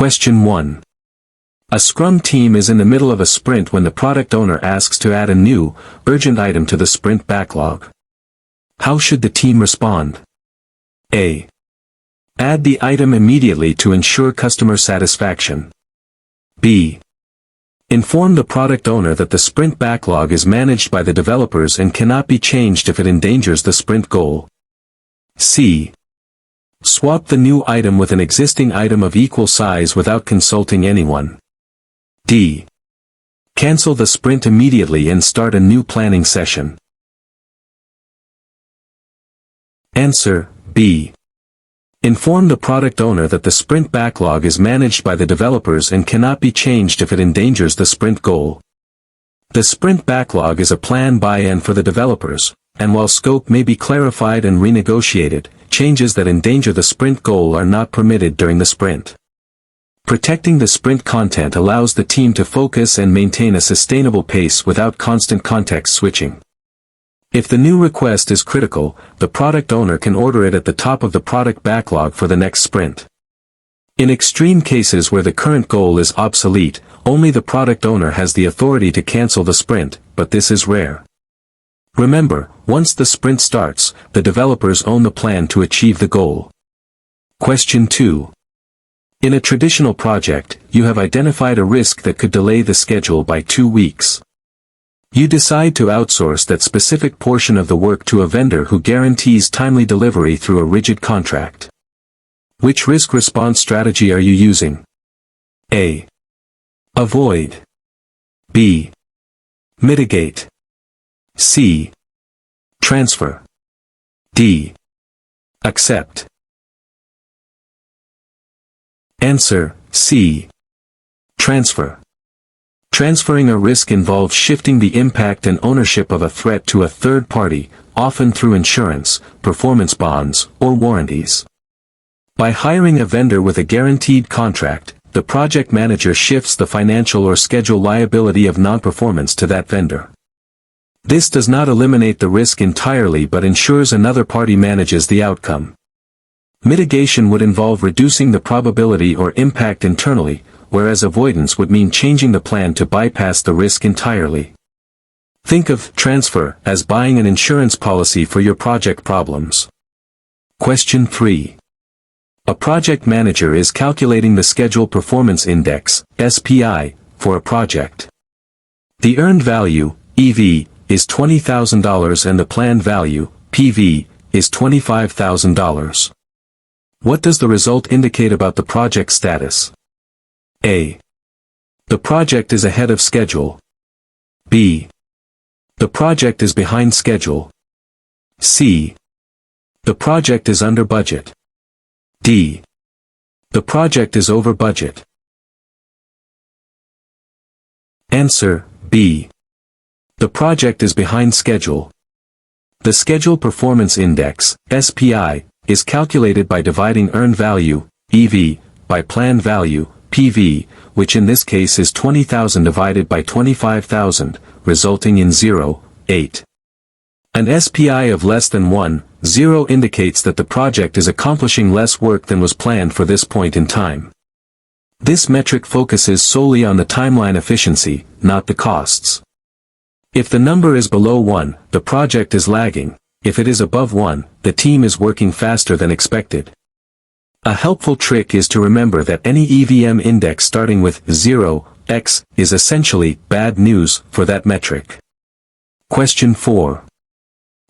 Question 1. A Scrum team is in the middle of a sprint when the product owner asks to add a new, urgent item to the sprint backlog. How should the team respond? A. Add the item immediately to ensure customer satisfaction. B. Inform the product owner that the sprint backlog is managed by the developers and cannot be changed if it endangers the sprint goal. C. Swap the new item with an existing item of equal size without consulting anyone. D. Cancel the sprint immediately and start a new planning session. Answer, B. Inform the product owner that the sprint backlog is managed by the developers and cannot be changed if it endangers the sprint goal. The sprint backlog is a plan by and for the developers, and while scope may be clarified and renegotiated, changes that endanger the sprint goal are not permitted during the sprint. Protecting the sprint content allows the team to focus and maintain a sustainable pace without constant context switching. If the new request is critical, the product owner can order it at the top of the product backlog for the next sprint. In extreme cases where the current goal is obsolete, only the product owner has the authority to cancel the sprint, but this is rare. Remember, once the sprint starts, the developers own the plan to achieve the goal. Question 2. In a traditional project, you have identified a risk that could delay the schedule by 2 weeks. You decide to outsource that specific portion of the work to a vendor who guarantees timely delivery through a rigid contract. Which risk response strategy are you using? A. Avoid. B. Mitigate. C. Transfer. D. Accept. Answer, C. Transfer. Transferring a risk involves shifting the impact and ownership of a threat to a third party, often through insurance, performance bonds, or warranties. By hiring a vendor with a guaranteed contract, the project manager shifts the financial or schedule liability of non-performance to that vendor. This does not eliminate the risk entirely but ensures another party manages the outcome. Mitigation would involve reducing the probability or impact internally, whereas avoidance would mean changing the plan to bypass the risk entirely. Think of transfer as buying an insurance policy for your project problems. Question 3. A project manager is calculating the Schedule Performance Index, SPI, for a project. The earned value, EV, is $20,000 and the planned value, PV, is $25,000. What does the result indicate about the project status? A. The project is ahead of schedule. B. The project is behind schedule. C. The project is under budget. D. The project is over budget. Answer, B. The project is behind schedule. The Schedule Performance Index, SPI, is calculated by dividing earned value, EV, by planned value, PV, which in this case is 20,000 divided by 25,000, resulting in 0.8. An SPI of less than 1.0 indicates that the project is accomplishing less work than was planned for this point in time. This metric focuses solely on the timeline efficiency, not the costs. If the number is below 1, the project is lagging. If it is above 1, the team is working faster than expected. A helpful trick is to remember that any EVM index starting with 0x is essentially bad news for that metric. Question 4.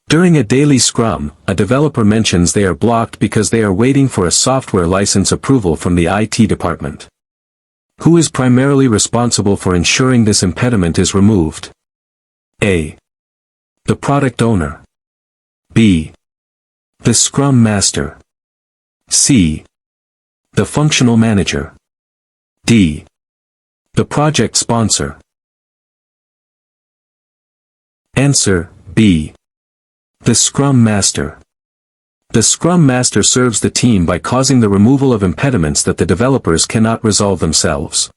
During a daily scrum, a developer mentions they are blocked because they are waiting for a software license approval from the IT department. Who is primarily responsible for ensuring this impediment is removed? A. The product owner. B. The Scrum Master. C. The Functional Manager. D. The Project Sponsor. Answer, B. The Scrum Master. The Scrum Master serves the team by causing the removal of impediments that the developers cannot resolve themselves.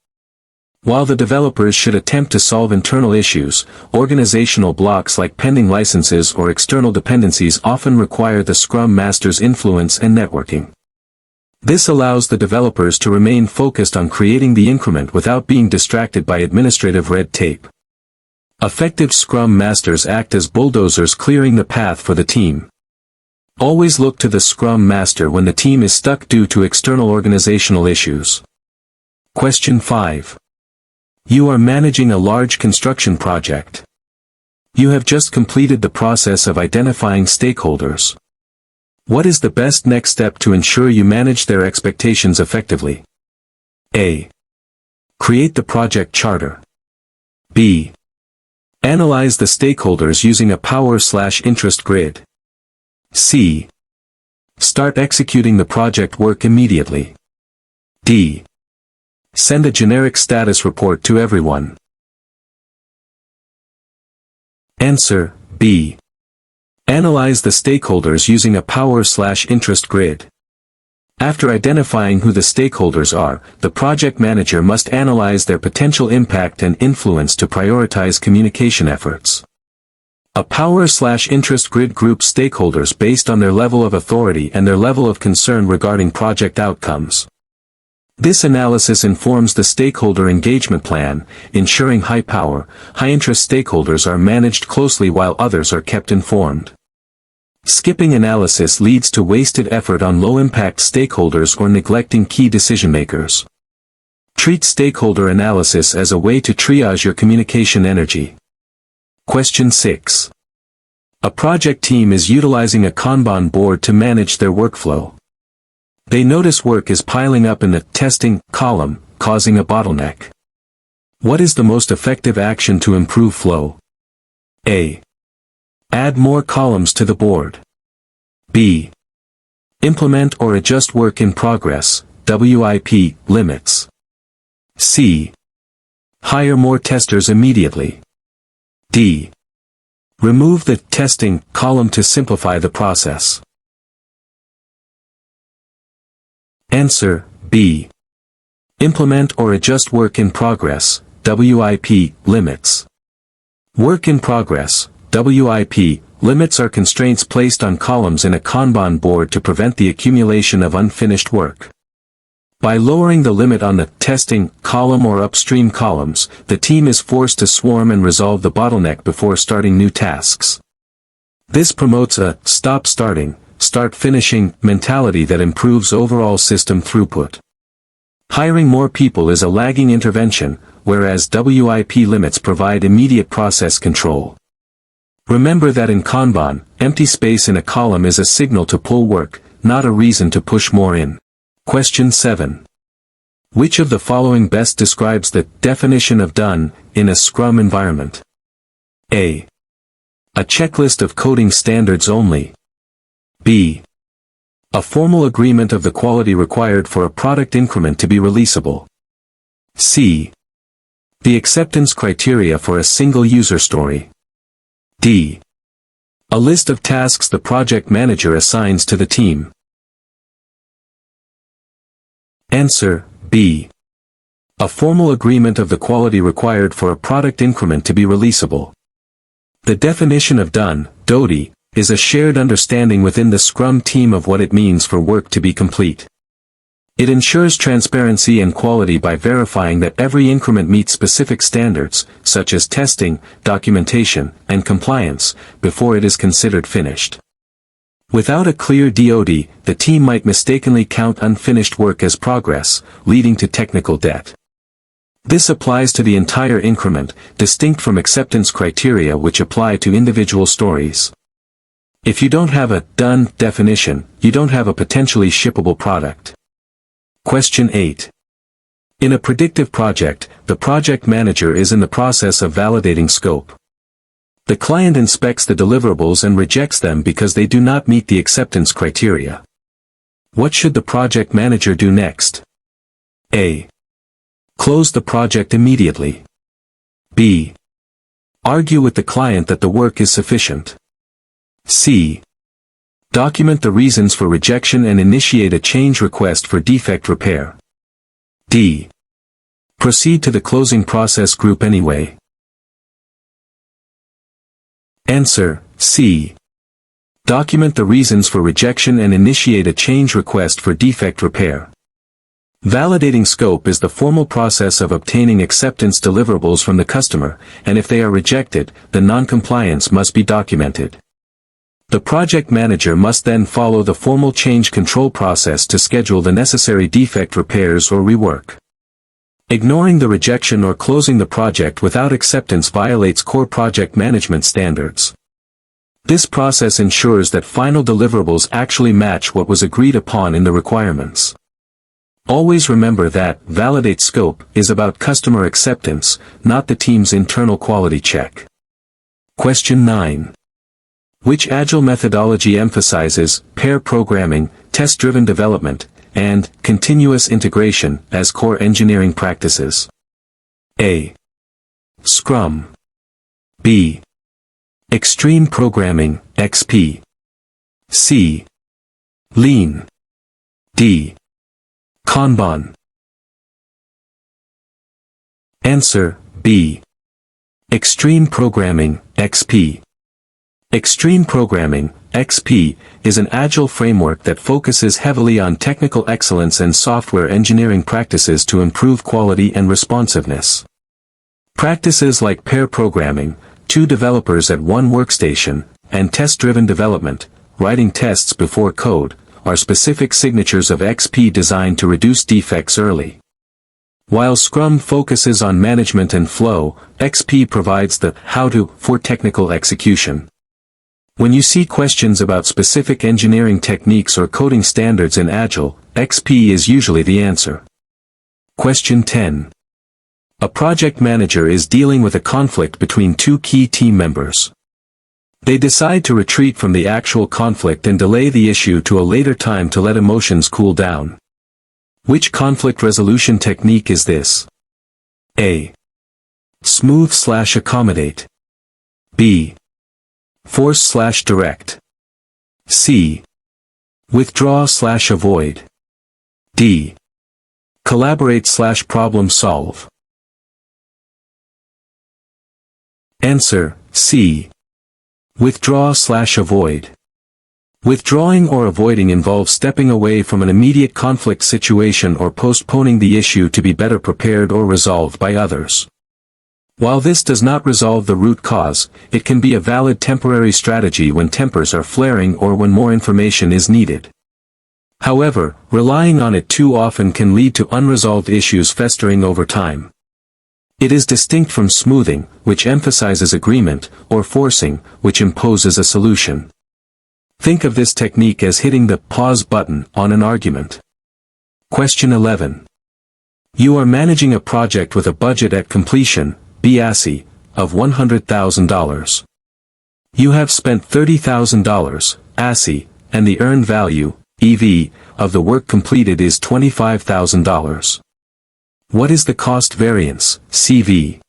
While the developers should attempt to solve internal issues, organizational blocks like pending licenses or external dependencies often require the Scrum Master's influence and networking. This allows the developers to remain focused on creating the increment without being distracted by administrative red tape. Effective Scrum Masters act as bulldozers clearing the path for the team. Always look to the Scrum Master when the team is stuck due to external organizational issues. Question 5. You are managing a large construction project. You have just completed the process of identifying stakeholders. What is the best next step to ensure you manage their expectations effectively? A. Create the project charter. B. Analyze the stakeholders using a power/interest grid. C. Start executing the project work immediately. D. Send a generic status report to everyone. Answer: B. Analyze the stakeholders using a power/interest grid. After identifying who the stakeholders are, the project manager must analyze their potential impact and influence to prioritize communication efforts. A power/interest grid groups stakeholders based on their level of authority and their level of concern regarding project outcomes. This analysis informs the stakeholder engagement plan, ensuring high-power, high-interest stakeholders are managed closely while others are kept informed. Skipping analysis leads to wasted effort on low-impact stakeholders or neglecting key decision-makers. Treat stakeholder analysis as a way to triage your communication energy. Question 6. A project team is utilizing a Kanban board to manage their workflow. They notice work is piling up in the testing column, causing a bottleneck. What is the most effective action to improve flow? A. Add more columns to the board. B. Implement or adjust work in progress, WIP, limits. C. Hire more testers immediately. D. Remove the testing column to simplify the process. Answer: B. Implement or adjust work in progress, WIP, limits. Work in progress, WIP, limits are constraints placed on columns in a Kanban board to prevent the accumulation of unfinished work. By lowering the limit on the testing column or upstream columns, the team is forced to swarm and resolve the bottleneck before starting new tasks. This promotes a stop starting, start finishing mentality that improves overall system throughput. Hiring more people is a lagging intervention, whereas WIP limits provide immediate process control. Remember that in Kanban, empty space in a column is a signal to pull work, not a reason to push more in. Question 7. Which of the following best describes the definition of done in a Scrum environment? A. A checklist of coding standards only. B. A formal agreement of the quality required for a product increment to be releasable. C. The acceptance criteria for a single user story. D. A list of tasks the project manager assigns to the team. Answer: B. A formal agreement of the quality required for a product increment to be releasable. The definition of done, DOTI, is a shared understanding within the Scrum team of what it means for work to be complete. It ensures transparency and quality by verifying that every increment meets specific standards, such as testing, documentation, and compliance, before it is considered finished. Without a clear DOD, the team might mistakenly count unfinished work as progress, leading to technical debt. This applies to the entire increment, distinct from acceptance criteria which apply to individual stories. If you don't have a done definition, you don't have a potentially shippable product. Question 8. In a predictive project, the project manager is in the process of validating scope. The client inspects the deliverables and rejects them because they do not meet the acceptance criteria. What should the project manager do next? A. Close the project immediately. B. Argue with the client that the work is sufficient. C. Document the reasons for rejection and initiate a change request for defect repair. D. Proceed to the closing process group anyway. Answer: C. Document the reasons for rejection and initiate a change request for defect repair. Validating scope is the formal process of obtaining acceptance deliverables from the customer, and if they are rejected, the non-compliance must be documented. The project manager must then follow the formal change control process to schedule the necessary defect repairs or rework. Ignoring the rejection or closing the project without acceptance violates core project management standards. This process ensures that final deliverables actually match what was agreed upon in the requirements. Always remember that validate scope is about customer acceptance, not the team's internal quality check. Question 9. Which Agile methodology emphasizes pair programming, test-driven development, and continuous integration as core engineering practices? A. Scrum. B. Extreme Programming, XP. C. Lean. D. Kanban. Answer, B. Extreme Programming, XP. Extreme Programming, XP, is an Agile framework that focuses heavily on technical excellence and software engineering practices to improve quality and responsiveness. Practices like pair programming, 2 developers at one workstation, and test-driven development, writing tests before code, are specific signatures of XP designed to reduce defects early. While Scrum focuses on management and flow, XP provides the how-to for technical execution. When you see questions about specific engineering techniques or coding standards in Agile, XP is usually the answer. Question 10. A project manager is dealing with a conflict between 2 key team members. They decide to retreat from the actual conflict and delay the issue to a later time to let emotions cool down. Which conflict resolution technique is this? A. Smooth/accommodate. B. Force/direct. C. Withdraw/avoid. D. Collaborate/problem solve. Answer, C. Withdraw/avoid. Withdrawing or avoiding involves stepping away from an immediate conflict situation or postponing the issue to be better prepared or resolved by others. While this does not resolve the root cause, it can be a valid temporary strategy when tempers are flaring or when more information is needed. However, relying on it too often can lead to unresolved issues festering over time. It is distinct from smoothing, which emphasizes agreement, or forcing, which imposes a solution. Think of this technique as hitting the pause button on an argument. Question 11. You are managing a project with a budget at completion, BASI, of $100,000. You have spent $30,000, ASI, and the earned value, EV, of the work completed is $25,000. What is the cost variance, CV?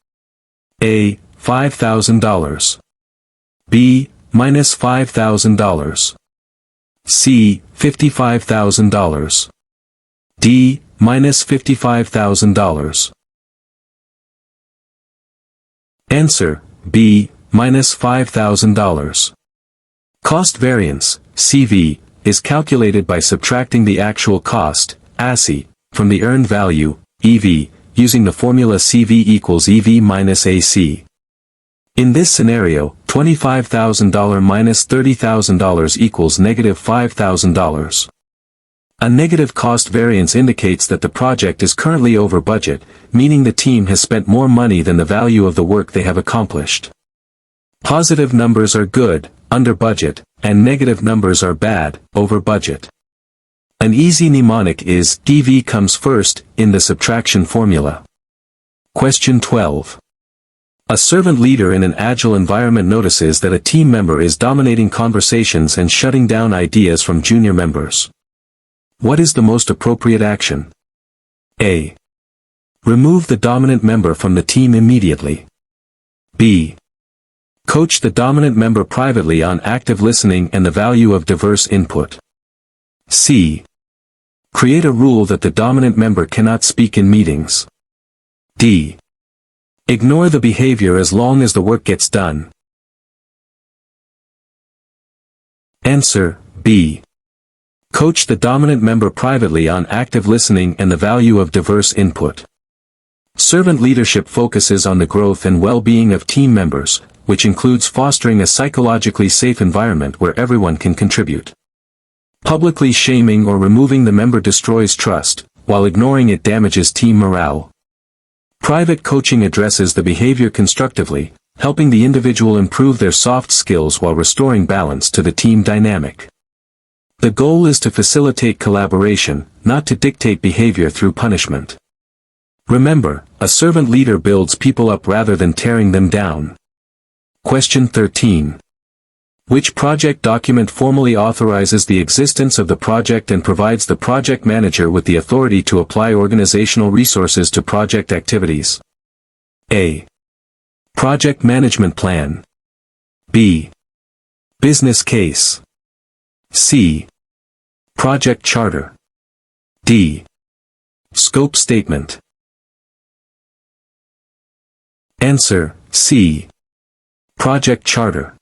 A. $5,000. B. Minus $5,000. C. $55,000. D. Minus $55,000. Answer, B. Minus $5,000. Cost variance, CV, is calculated by subtracting the actual cost, ASI, from the earned value, EV, using the formula CV equals EV minus AC. In this scenario, $25,000 minus $30,000 equals negative $5,000. A negative cost variance indicates that the project is currently over budget, meaning the team has spent more money than the value of the work they have accomplished. Positive numbers are good, under budget, and negative numbers are bad, over budget. An easy mnemonic is DV comes first in the subtraction formula. Question 12. A servant leader in an Agile environment notices that a team member is dominating conversations and shutting down ideas from junior members. What is the most appropriate action? A. Remove the dominant member from the team immediately. B. Coach the dominant member privately on active listening and the value of diverse input. C. Create a rule that the dominant member cannot speak in meetings. D. Ignore the behavior as long as the work gets done. Answer, B. Coach the dominant member privately on active listening and the value of diverse input. Servant leadership focuses on the growth and well-being of team members, which includes fostering a psychologically safe environment where everyone can contribute. Publicly shaming or removing the member destroys trust, while ignoring it damages team morale. Private coaching addresses the behavior constructively, helping the individual improve their soft skills while restoring balance to the team dynamic. The goal is to facilitate collaboration, not to dictate behavior through punishment. Remember, a servant leader builds people up rather than tearing them down. Question 13. Which project document formally authorizes the existence of the project and provides the project manager with the authority to apply organizational resources to project activities? A. Project Management Plan. B. Business Case. C. Project Charter. D. Scope Statement. Answer, C. Project Charter.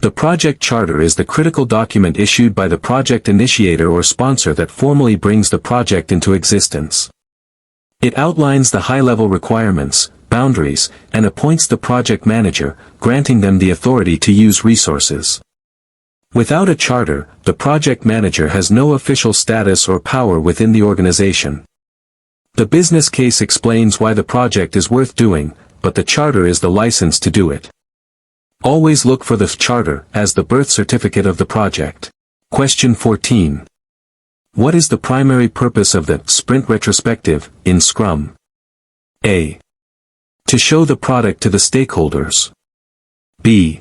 The project charter is the critical document issued by the project initiator or sponsor that formally brings the project into existence. It outlines the high-level requirements, boundaries, and appoints the project manager, granting them the authority to use resources. Without a charter, the project manager has no official status or power within the organization. The business case explains why the project is worth doing, but the charter is the license to do it. Always look for the charter as the birth certificate of the project. Question 14. What is the primary purpose of the sprint retrospective in Scrum? A. To show the product to the stakeholders. B.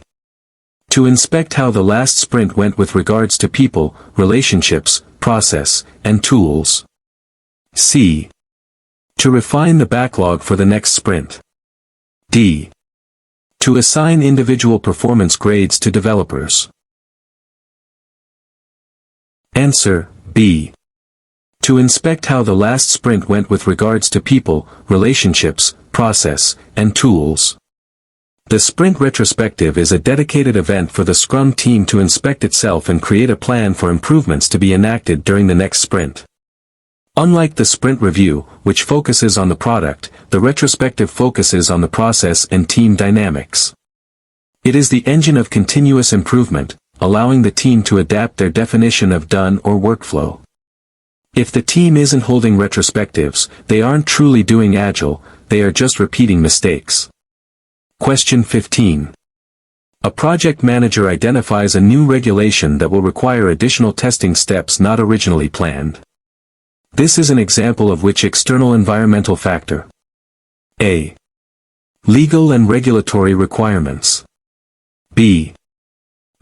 To inspect how the last sprint went with regards to people, relationships, process, and tools. C. To refine the backlog for the next sprint. D. To assign individual performance grades to developers. Answer, B. To inspect how the last sprint went with regards to people, relationships, process, and tools. The sprint retrospective is a dedicated event for the Scrum team to inspect itself and create a plan for improvements to be enacted during the next sprint. Unlike the sprint review, which focuses on the product, the retrospective focuses on the process and team dynamics. It is the engine of continuous improvement, allowing the team to adapt their definition of done or workflow. If the team isn't holding retrospectives, they aren't truly doing Agile, they are just repeating mistakes. Question 15. A project manager identifies a new regulation that will require additional testing steps not originally planned. This is an example of which external environmental factor? A. Legal and regulatory requirements. B.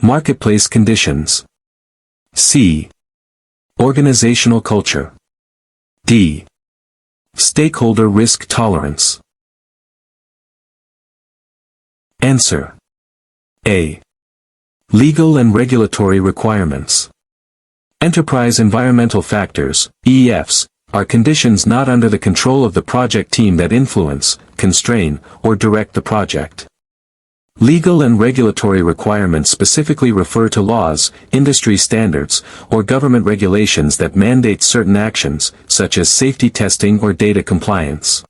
Marketplace conditions. C. Organizational culture. D. Stakeholder risk tolerance. Answer. A. Legal and regulatory requirements. Enterprise environmental factors, EEFs, are conditions not under the control of the project team that influence, constrain, or direct the project. Legal and regulatory requirements specifically refer to laws, industry standards, or government regulations that mandate certain actions, such as safety testing or data compliance.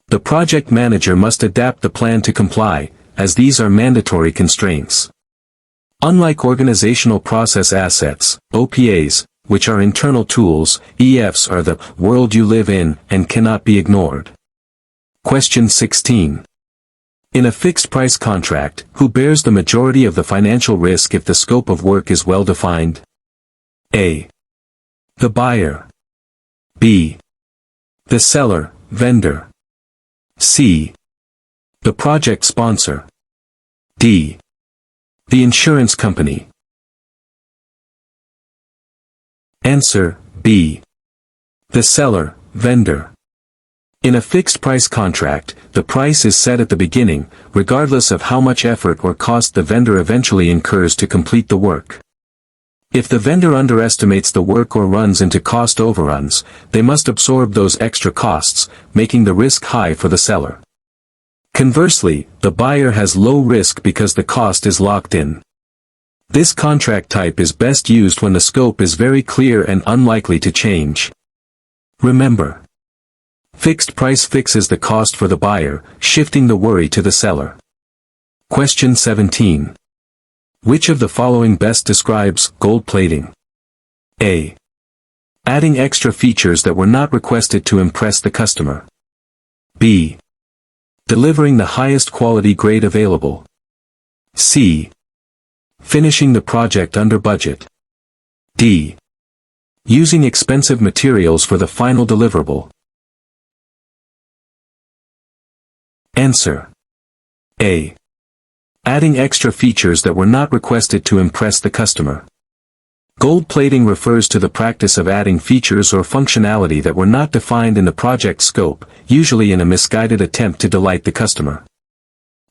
The project manager must adapt the plan to comply, as these are mandatory constraints. Unlike organizational process assets, OPAs, which are internal tools, EFs are the world you live in and cannot be ignored. Question 16. In a fixed-price contract, who bears the majority of the financial risk if the scope of work is well defined? A. The buyer. B. The seller, vendor. C. The project sponsor. D. The insurance company. Answer, B. The seller, vendor. In a fixed-price contract, the price is set at the beginning, regardless of how much effort or cost the vendor eventually incurs to complete the work. If the vendor underestimates the work or runs into cost overruns, they must absorb those extra costs, making the risk high for the seller. Conversely, the buyer has low risk because the cost is locked in. This contract type is best used when the scope is very clear and unlikely to change. Remember, fixed price fixes the cost for the buyer, shifting the worry to the seller. Question 17. Which of the following best describes gold plating? A. Adding extra features that were not requested to impress the customer. B. Delivering the highest quality grade available. C. Finishing the project under budget. D. Using expensive materials for the final deliverable. Answer. A. Adding extra features that were not requested to impress the customer. Gold plating refers to the practice of adding features or functionality that were not defined in the project scope, usually in a misguided attempt to delight the customer.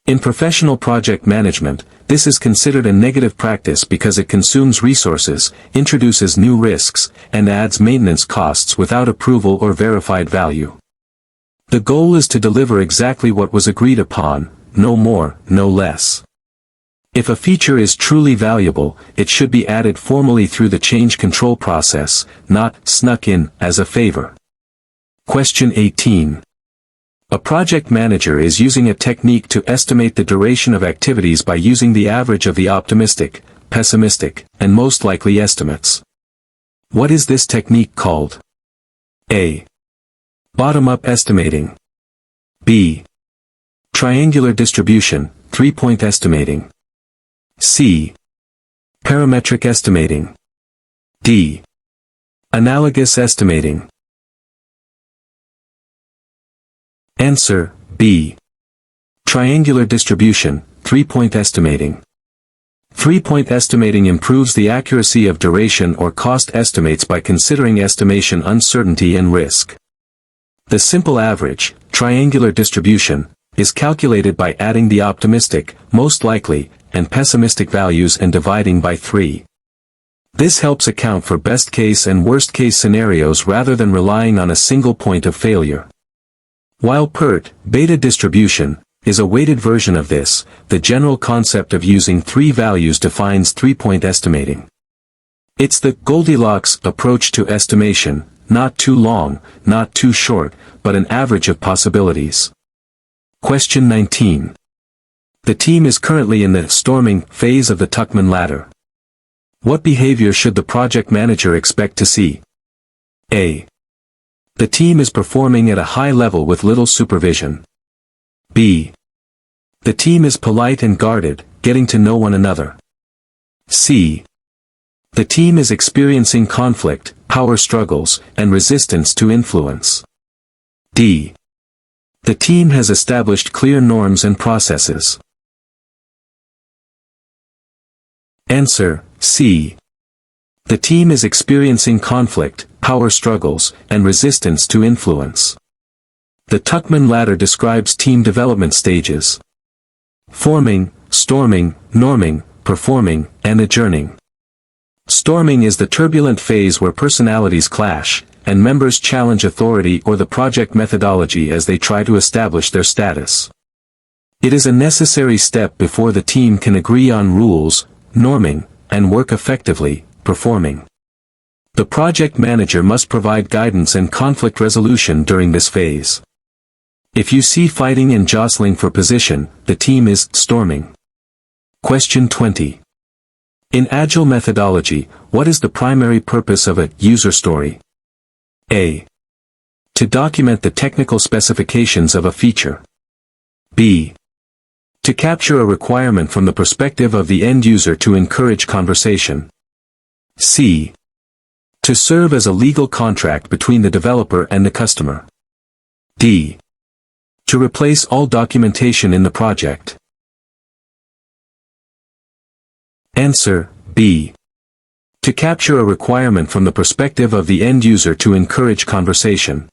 In professional project management, this is considered a negative practice because it consumes resources, introduces new risks, and adds maintenance costs without approval or verified value. The goal is to deliver exactly what was agreed upon, no more, no less. If a feature is truly valuable, it should be added formally through the change control process, not snuck in as a favor. Question 18. A project manager is using a technique to estimate the duration of activities by using the average of the optimistic, pessimistic, and most likely estimates. What is this technique called? A. Bottom-up estimating. B. Triangular distribution, 3-point estimating. C. Parametric estimating. D. Analogous estimating. Answer, B. Triangular distribution, 3-point estimating. 3-point estimating improves the accuracy of duration or cost estimates by considering estimation uncertainty and risk. The simple average, triangular distribution, is calculated by adding the optimistic, most likely, and pessimistic values and dividing by 3. This helps account for best-case and worst-case scenarios rather than relying on a single point of failure. While PERT, beta distribution, is a weighted version of this, the general concept of using 3 values defines 3-point estimating. It's the Goldilocks approach to estimation, not too long, not too short, but an average of possibilities. Question 19. The team is currently in the storming phase of the Tuckman ladder. What behavior should the project manager expect to see? A. The team is performing at a high level with little supervision. B. The team is polite and guarded, getting to know one another. C. The team is experiencing conflict, power struggles, and resistance to influence. D. The team has established clear norms and processes. Answer, C. The team is experiencing conflict, power struggles, and resistance to influence. The Tuckman ladder describes team development stages: forming, storming, norming, performing, and adjourning. Storming is the turbulent phase where personalities clash, and members challenge authority or the project methodology as they try to establish their status. It is a necessary step before the team can agree on rules, norming, and work effectively, performing. The project manager must provide guidance and conflict resolution during this phase. If you see fighting and jostling for position, the team is storming. Question 20. In Agile methodology, what is the primary purpose of a user story? A. To document the technical specifications of a feature. B. To capture a requirement from the perspective of the end user to encourage conversation. C. To serve as a legal contract between the developer and the customer. D. To replace all documentation in the project. Answer, B. To capture a requirement from the perspective of the end user to encourage conversation.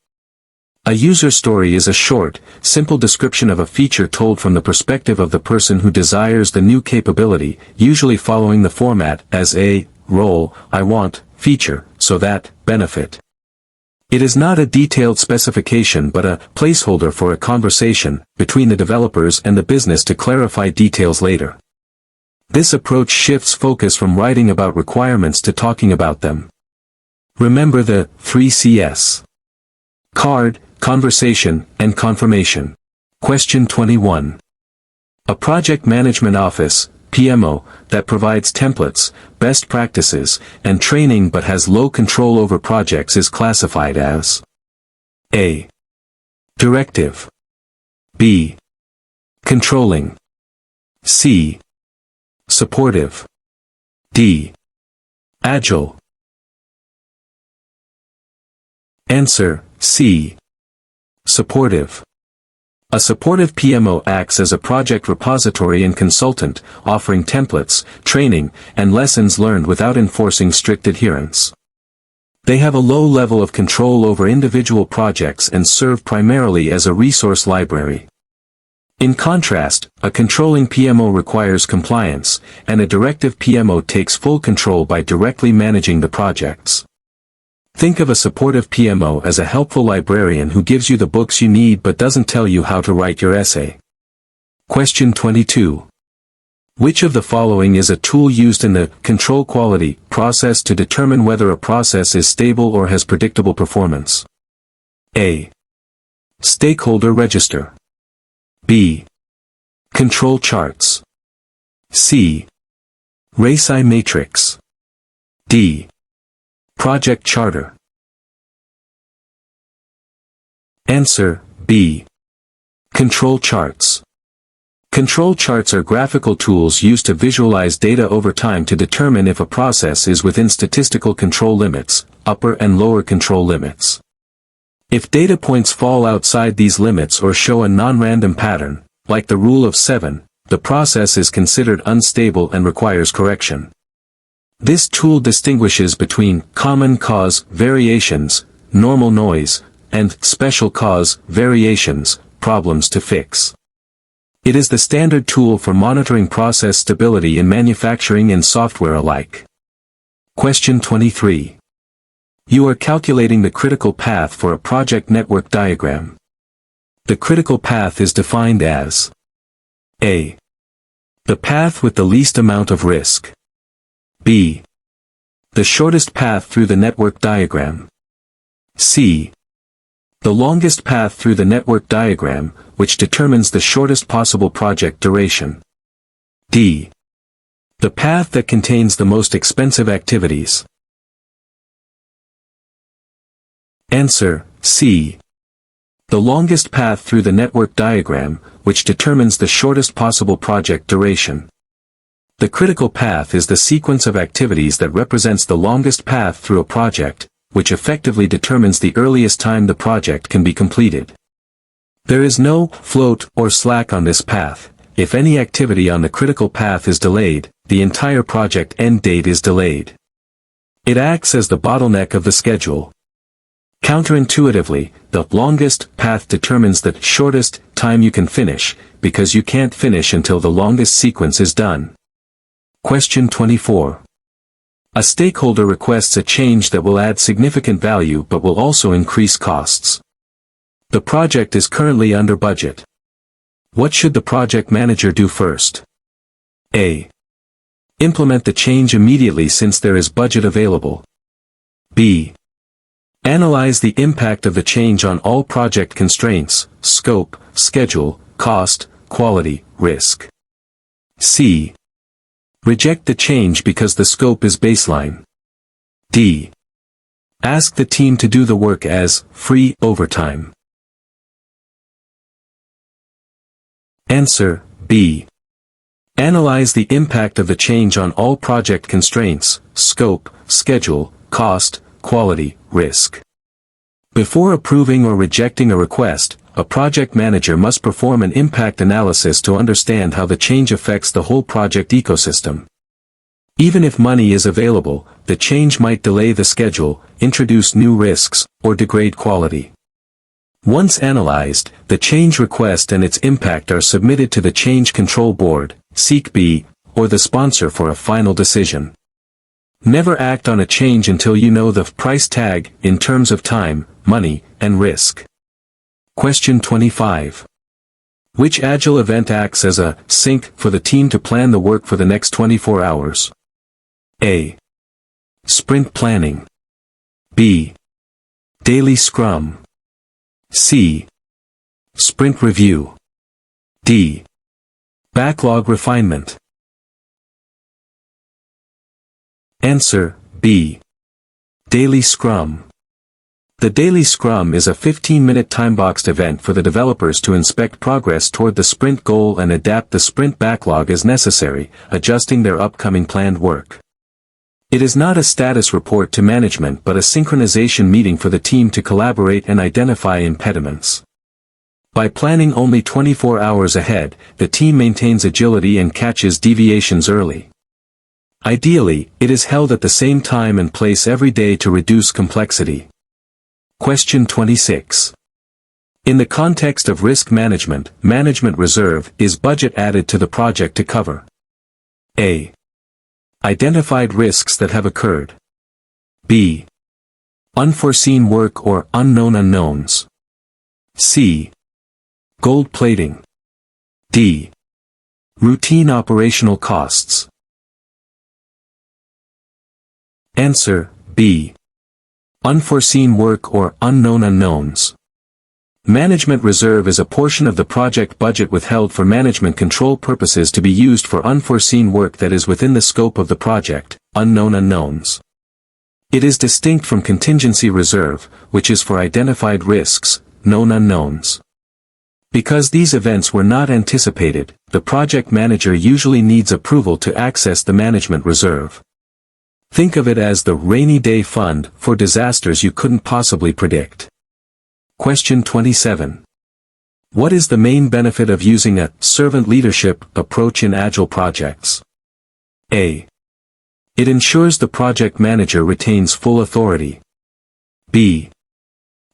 A user story is a short, simple description of a feature told from the perspective of the person who desires the new capability, usually following the format as a role, I want, feature, so that, benefit. It is not a detailed specification but a placeholder for a conversation between the developers and the business to clarify details later. This approach shifts focus from writing about requirements to talking about them. Remember the 3 Cs. Card, conversation, and confirmation. Question 21. A project management office, PMO, that provides templates, best practices, and training but has low control over projects is classified as A. Directive. B. Controlling. C. Supportive. D. Agile. Answer, C. Supportive. A supportive PMO acts as a project repository and consultant, offering templates, training, and lessons learned without enforcing strict adherence. They have a low level of control over individual projects and serve primarily as a resource library. In contrast, a controlling PMO requires compliance, and a directive PMO takes full control by directly managing the projects. Think of a supportive PMO as a helpful librarian who gives you the books you need but doesn't tell you how to write your essay. Question 22. Which of the following is a tool used in the control quality process to determine whether a process is stable or has predictable performance? A. Stakeholder register. B. Control charts. C. RACI matrix. D. Project charter. Answer, B. Control charts. Control charts are graphical tools used to visualize data over time to determine if a process is within statistical control limits, upper and lower control limits. If data points fall outside these limits or show a non-random pattern, like the rule of 7, the process is considered unstable and requires correction. This tool distinguishes between common cause variations, normal noise, and special cause variations, problems to fix. It is the standard tool for monitoring process stability in manufacturing and software alike. Question 23. You are calculating the critical path for a project network diagram. The critical path is defined as A. The path with the least amount of risk. B. The shortest path through the network diagram. C. The longest path through the network diagram, which determines the shortest possible project duration. D. The path that contains the most expensive activities. Answer, C. The longest path through the network diagram, which determines the shortest possible project duration. The critical path is the sequence of activities that represents the longest path through a project, which effectively determines the earliest time the project can be completed. There is no float or slack on this path. If any activity on the critical path is delayed, the entire project end date is delayed. It acts as the bottleneck of the schedule. Counterintuitively, the longest path determines the shortest time you can finish, because you can't finish until the longest sequence is done. Question 24. A stakeholder requests a change that will add significant value but will also increase costs. The project is currently under budget. What should the project manager do first? A. Implement the change immediately since there is budget available. B. Analyze the impact of the change on all project constraints, scope, schedule, cost, quality, risk. C. Reject the change because the scope is baseline. D. Ask the team to do the work as free overtime. Answer, B. Analyze the impact of the change on all project constraints, scope, schedule, cost, quality, risk. Before approving or rejecting a request, a project manager must perform an impact analysis to understand how the change affects the whole project ecosystem. Even if money is available, the change might delay the schedule, introduce new risks, or degrade quality. Once analyzed, the change request and its impact are submitted to the Change Control Board, (SEC-B), or the sponsor for a final decision. Never act on a change until you know the price tag, in terms of time, money, and risk. Question 25. Which Agile event acts as a sink for the team to plan the work for the next 24 hours? A. Sprint planning. B. Daily Scrum. C. Sprint review. D. Backlog refinement. Answer, B. Daily Scrum. The Daily Scrum is a 15-minute time-boxed event for the developers to inspect progress toward the sprint goal and adapt the sprint backlog as necessary, adjusting their upcoming planned work. It is not a status report to management but a synchronization meeting for the team to collaborate and identify impediments. By planning only 24 hours ahead, the team maintains agility and catches deviations early. Ideally, it is held at the same time and place every day to reduce complexity. Question 26. In the context of risk management, management reserve is budget added to the project to cover A. Identified risks that have occurred. B. Unforeseen work or unknown unknowns. C. Gold plating. D. Routine operational costs. Answer, B. Unforeseen work or unknown unknowns. Management reserve is a portion of the project budget withheld for management control purposes to be used for unforeseen work that is within the scope of the project, unknown unknowns. It is distinct from contingency reserve, which is for identified risks, known unknowns. Because these events were not anticipated, the project manager usually needs approval to access the management reserve. Think of it as the rainy day fund for disasters you couldn't possibly predict. Question 27. What is the main benefit of using a servant leadership approach in Agile projects? A. It ensures the project manager retains full authority. B.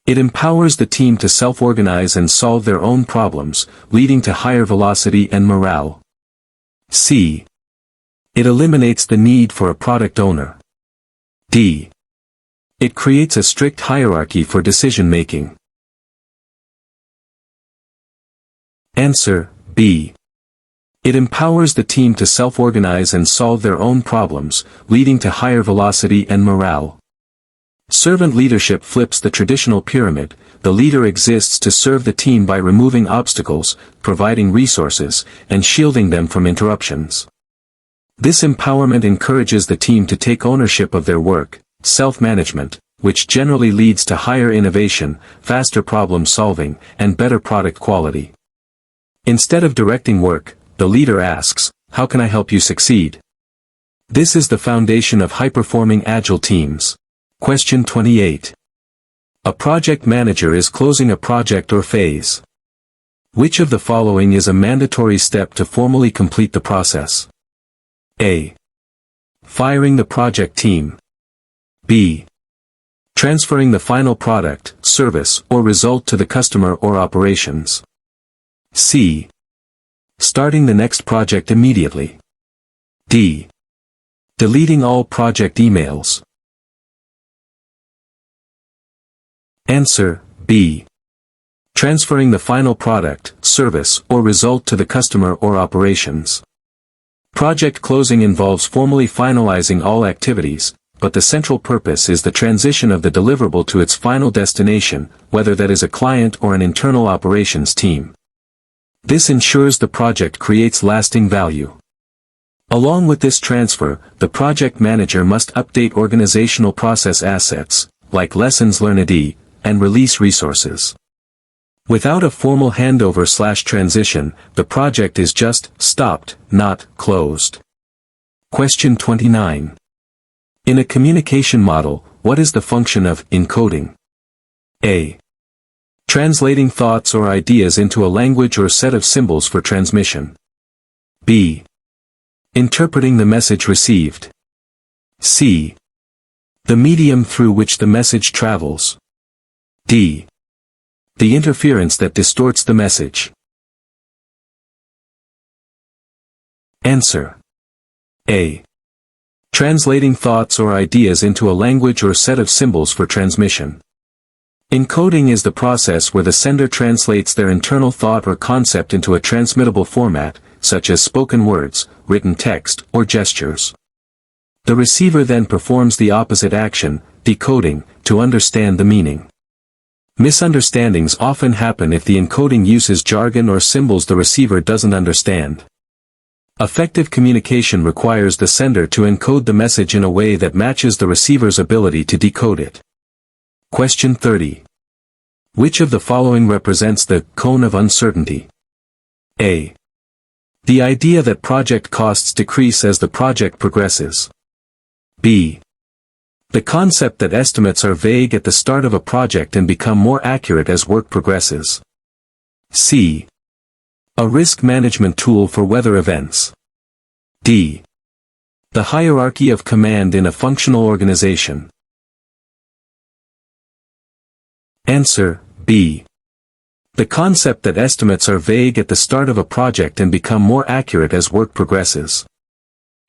It empowers the team to self-organize and solve their own problems, leading to higher velocity and morale. C. It eliminates the need for a product owner. D. It creates a strict hierarchy for decision-making. Answer, B. It empowers the team to self-organize and solve their own problems, leading to higher velocity and morale. Servant leadership flips the traditional pyramid. The leader exists to serve the team by removing obstacles, providing resources, and shielding them from interruptions. This empowerment encourages the team to take ownership of their work, self-management, which generally leads to higher innovation, faster problem-solving, and better product quality. Instead of directing work, the leader asks, "How can I help you succeed?" This is the foundation of high-performing Agile teams. Question 28. A project manager is closing a project or phase. Which of the following is a mandatory step to formally complete the process? A. Firing the project team. B. Transferring the final product, service, or result to the customer or operations. C. Starting the next project immediately. D. Deleting all project emails. Answer, B. Transferring the final product, service, or result to the customer or operations. Project closing involves formally finalizing all activities, but the central purpose is the transition of the deliverable to its final destination, whether that is a client or an internal operations team. This ensures the project creates lasting value. Along with this transfer, the project manager must update organizational process assets, like lessons learned and release resources. Without a formal handover/transition, the project is just stopped, not closed. Question 29. In a communication model, what is the function of encoding? A. Translating thoughts or ideas into a language or set of symbols for transmission. B. Interpreting the message received. C. The medium through which the message travels. D. The interference that distorts the message. Answer. A. Translating thoughts or ideas into a language or set of symbols for transmission. Encoding is the process where the sender translates their internal thought or concept into a transmittable format, such as spoken words, written text, or gestures. The receiver then performs the opposite action, decoding, to understand the meaning. Misunderstandings often happen if the encoding uses jargon or symbols the receiver doesn't understand. Effective communication requires the sender to encode the message in a way that matches the receiver's ability to decode it. Question 30. Which of the following represents the cone of uncertainty? A. The idea that project costs decrease as the project progresses. B. The concept that estimates are vague at the start of a project and become more accurate as work progresses. C. A risk management tool for weather events. D. The hierarchy of command in a functional organization. Answer, B. The concept that estimates are vague at the start of a project and become more accurate as work progresses.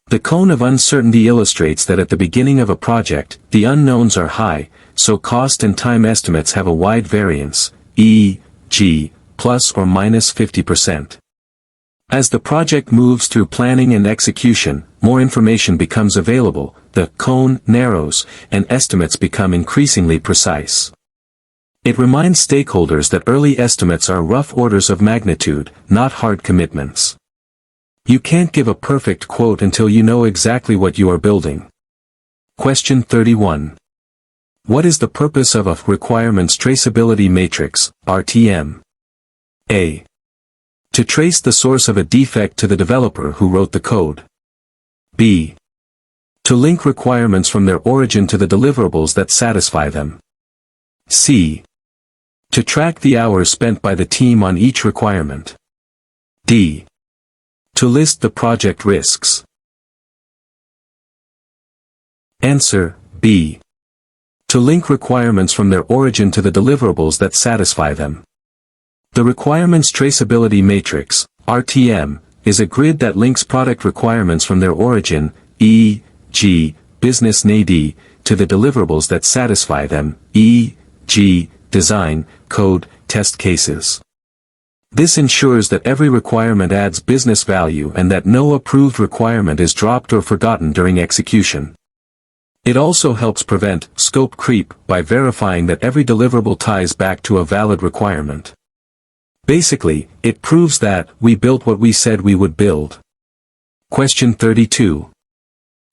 The cone of uncertainty illustrates that at the beginning of a project, the unknowns are high, so cost and time estimates have a wide variance, e.g., plus or minus 50%. As the project moves through planning and execution, more information becomes available, the cone narrows, and estimates become increasingly precise. It reminds stakeholders that early estimates are rough orders of magnitude, not hard commitments. You can't give a perfect quote until you know exactly what you are building. Question 31. What is the purpose of a requirements traceability matrix, RTM? A. To trace the source of a defect to the developer who wrote the code. B. To link requirements from their origin to the deliverables that satisfy them. C. To track the hours spent by the team on each requirement. D. To list the project risks. Answer, B. To link requirements from their origin to the deliverables that satisfy them. The Requirements Traceability Matrix, RTM, is a grid that links product requirements from their origin, e.g., business need, to the deliverables that satisfy them, e.g., design, code, test cases. This ensures that every requirement adds business value and that no approved requirement is dropped or forgotten during execution. It also helps prevent scope creep by verifying that every deliverable ties back to a valid requirement. Basically, it proves that we built what we said we would build. Question 32.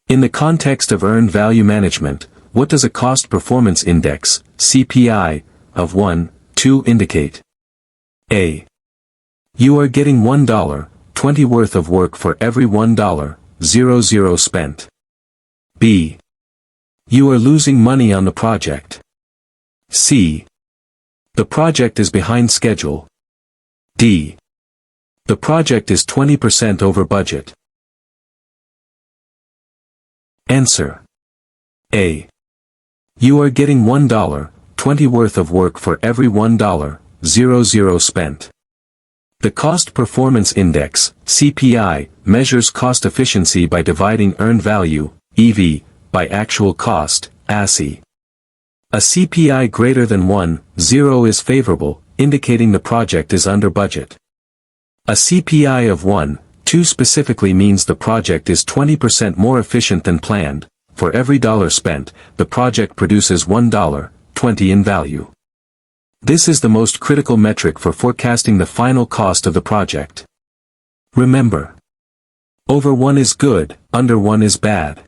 In the context of earned value management, what does a cost performance index, CPI, of 1, 2 indicate? A. You are getting $1.20 worth of work for every $1.00 spent. B. You are losing money on the project. C. The project is behind schedule. D. The project is 20% over budget. Answer. A. You are getting $1.20 worth of work for every $1.00 spent. The Cost Performance Index, CPI, measures cost efficiency by dividing earned value, EV, by actual cost, ASI. A CPI greater than 1.0 is favorable, indicating the project is under budget. A CPI of 1.2 specifically means the project is 20% more efficient than planned. For every dollar spent, the project produces $1.20 in value. This is the most critical metric for forecasting the final cost of the project. Remember, over 1 is good, under 1 is bad.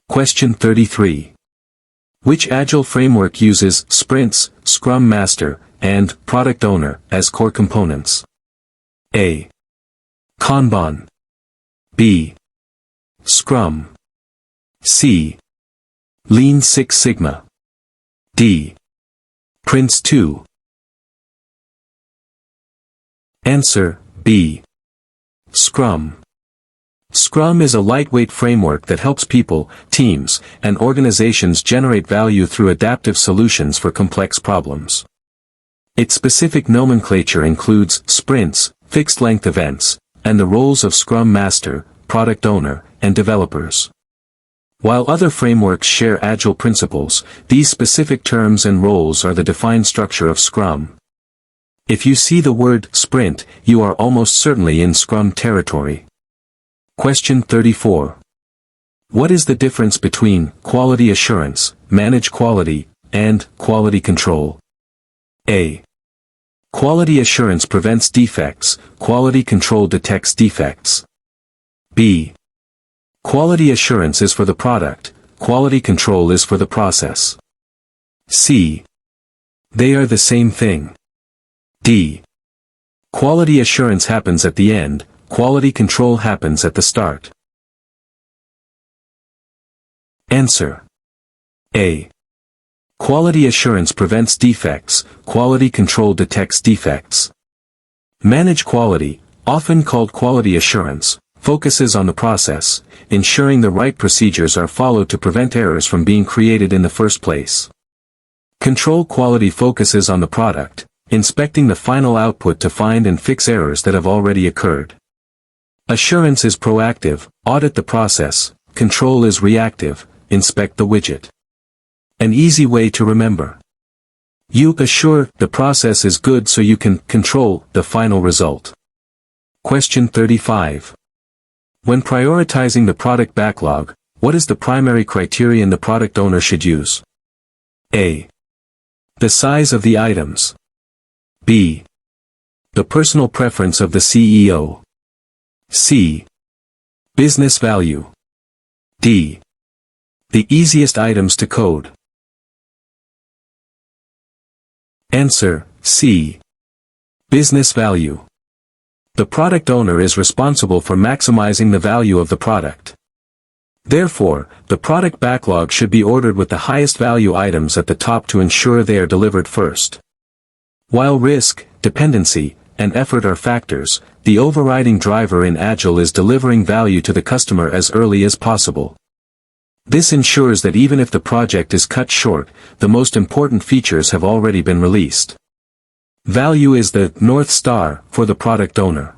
Question 33. Which Agile framework uses sprints, Scrum Master, and Product Owner as core components? A. Kanban. B. Scrum. C. Lean Six Sigma. D. Prince 2. Answer, B. Scrum. Scrum is a lightweight framework that helps people, teams, and organizations generate value through adaptive solutions for complex problems. Its specific nomenclature includes sprints, fixed-length events, and the roles of Scrum Master, Product Owner, and developers. While other frameworks share Agile principles, these specific terms and roles are the defined structure of Scrum. If you see the word sprint, you are almost certainly in Scrum territory. Question 34. What is the difference between quality assurance, manage quality, and quality control? A. Quality assurance prevents defects, quality control detects defects. B. Quality assurance is for the product, quality control is for the process. C. They are the same thing. D. Quality assurance happens at the end, quality control happens at the start. Answer. A. Quality assurance prevents defects, quality control detects defects. Manage quality, often called quality assurance, focuses on the process, ensuring the right procedures are followed to prevent errors from being created in the first place. Control quality focuses on the product, inspecting the final output to find and fix errors that have already occurred. Assurance is proactive, audit the process, control is reactive, inspect the widget. An easy way to remember. You assure the process is good so you can control the final result. Question 35. When prioritizing the product backlog, what is the primary criterion the product owner should use? A. The size of the items. B. The personal preference of the CEO. C. Business value. D. The easiest items to code. Answer, C. Business value. The product owner is responsible for maximizing the value of the product. Therefore, the product backlog should be ordered with the highest value items at the top to ensure they are delivered first. While risk, dependency, and effort are factors, the overriding driver in Agile is delivering value to the customer as early as possible. This ensures that even if the project is cut short, the most important features have already been released. Value is the North Star for the product owner.